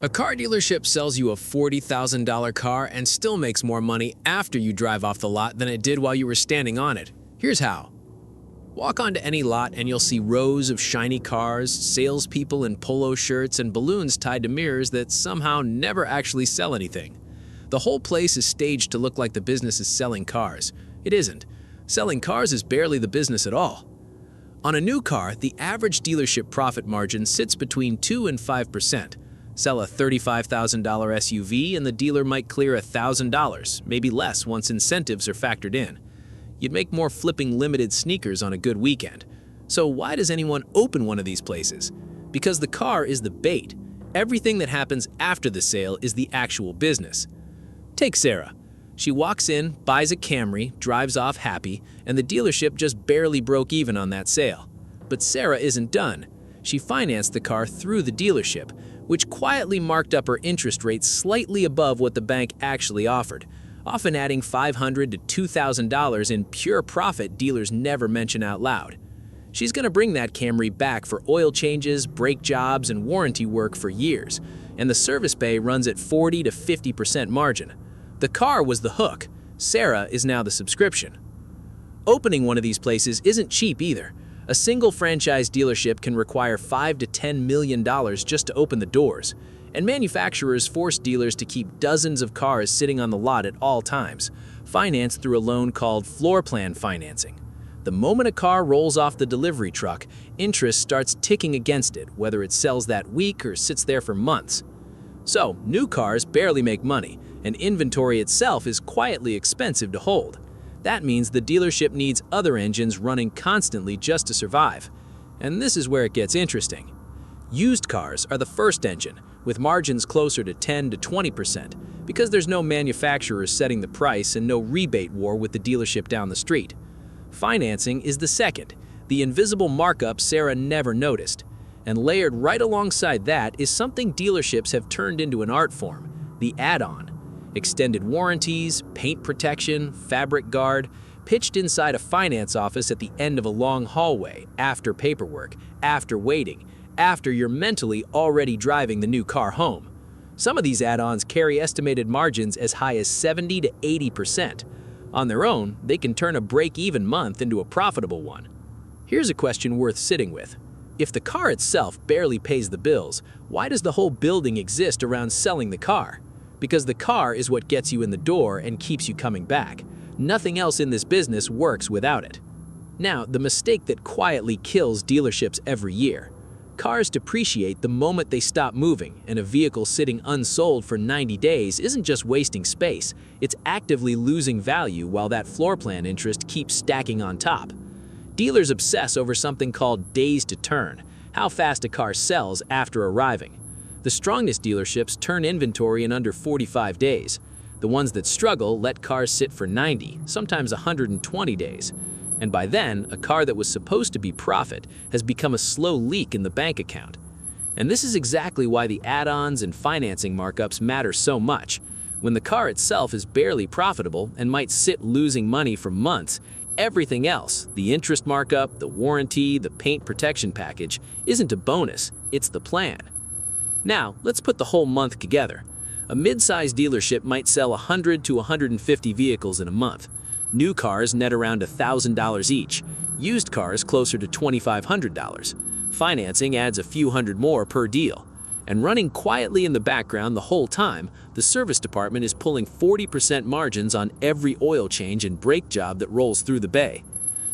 A car dealership sells you a $40,000 car and still makes more money after you drive off the lot than it did while you were standing on it. Here's how. Walk onto any lot and you'll see rows of shiny cars, salespeople in polo shirts, and balloons tied to mirrors that somehow never actually sell anything. The whole place is staged to look like the business is selling cars. It isn't. Selling cars is barely the business at all. On a new car, the average dealership profit margin sits between 2 and 5%. Sell a $35,000 SUV and the dealer might clear $1,000, maybe less once incentives are factored in. You'd make more flipping limited sneakers on a good weekend. So why does anyone open one of these places? Because the car is the bait. Everything that happens after the sale is the actual business. Take Sarah. She walks in, buys a Camry, drives off happy, and the dealership just barely broke even on that sale. But Sarah isn't done. She financed the car through the dealership, which quietly marked up her interest rate slightly above what the bank actually offered, often adding $500 to $2,000 in pure profit dealers never mention out loud. She's going to bring that Camry back for oil changes, brake jobs, and warranty work for years, and the service bay runs at 40 to 50% margin. The car was the hook. Sarah is now the subscription. Opening one of these places isn't cheap either. A single franchise dealership can require $5 to $10 million just to open the doors, and manufacturers force dealers to keep dozens of cars sitting on the lot at all times, financed through a loan called floor plan financing. The moment a car rolls off the delivery truck, interest starts ticking against it, whether it sells that week or sits there for months. So, new cars barely make money, and inventory itself is quietly expensive to hold. That means the dealership needs other engines running constantly just to survive. And this is where it gets interesting. Used cars are the first engine, with margins closer to 10 to 20%, because there's no manufacturer setting the price and no rebate war with the dealership down the street. Financing is the second, the invisible markup Sarah never noticed. And layered right alongside that is something dealerships have turned into an art form, the add-on. Extended warranties, paint protection, fabric guard, pitched inside a finance office at the end of a long hallway, after paperwork, after waiting, after you're mentally already driving the new car home. Some of these add-ons carry estimated margins as high as 70 to 80%. On their own, they can turn a break-even month into a profitable one. Here's a question worth sitting with. If the car itself barely pays the bills, why does the whole building exist around selling the car? Because the car is what gets you in the door and keeps you coming back. Nothing else in this business works without it. Now, the mistake that quietly kills dealerships every year. Cars depreciate the moment they stop moving, and a vehicle sitting unsold for 90 days isn't just wasting space, it's actively losing value while that floor plan interest keeps stacking on top. Dealers obsess over something called days to turn, how fast a car sells after arriving. The strongest dealerships turn inventory in under 45 days. The ones that struggle let cars sit for 90, sometimes 120 days. And by then, a car that was supposed to be profit has become a slow leak in the bank account. And this is exactly why the add-ons and financing markups matter so much. When the car itself is barely profitable and might sit losing money for months, everything else, the interest markup, the warranty, the paint protection package, isn't a bonus, it's the plan. Now, let's put the whole month together. A mid-sized dealership might sell 100 to 150 vehicles in a month. New cars net around $1,000 each. Used cars closer to $2,500. Financing adds a few hundred more per deal. And running quietly in the background the whole time, the service department is pulling 40% margins on every oil change and brake job that rolls through the bay.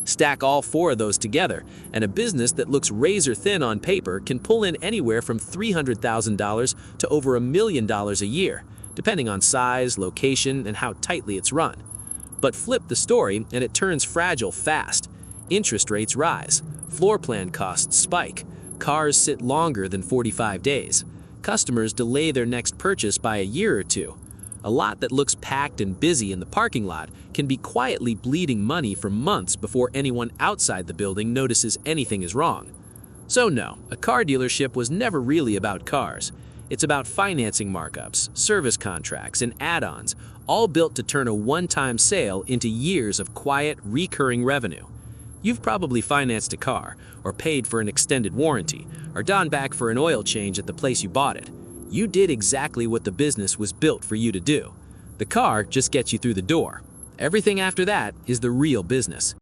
Stack all four of those together, and a business that looks razor thin on paper can pull in anywhere from $300,000 to over $1 million a year, depending on size, location, and how tightly it's run. But flip the story and it turns fragile fast. Interest rates rise, floor plan costs spike, cars sit longer than 45 days. Customers delay their next purchase by a year or two. A lot that looks packed and busy in the parking lot can be quietly bleeding money for months before anyone outside the building notices anything is wrong. So no, a car dealership was never really about cars. It's about financing markups, service contracts, and add-ons, all built to turn a one-time sale into years of quiet, recurring revenue. You've probably financed a car, or paid for an extended warranty, or gone back for an oil change at the place you bought it. You did exactly what the business was built for you to do. The car just gets you through the door. Everything after that is the real business.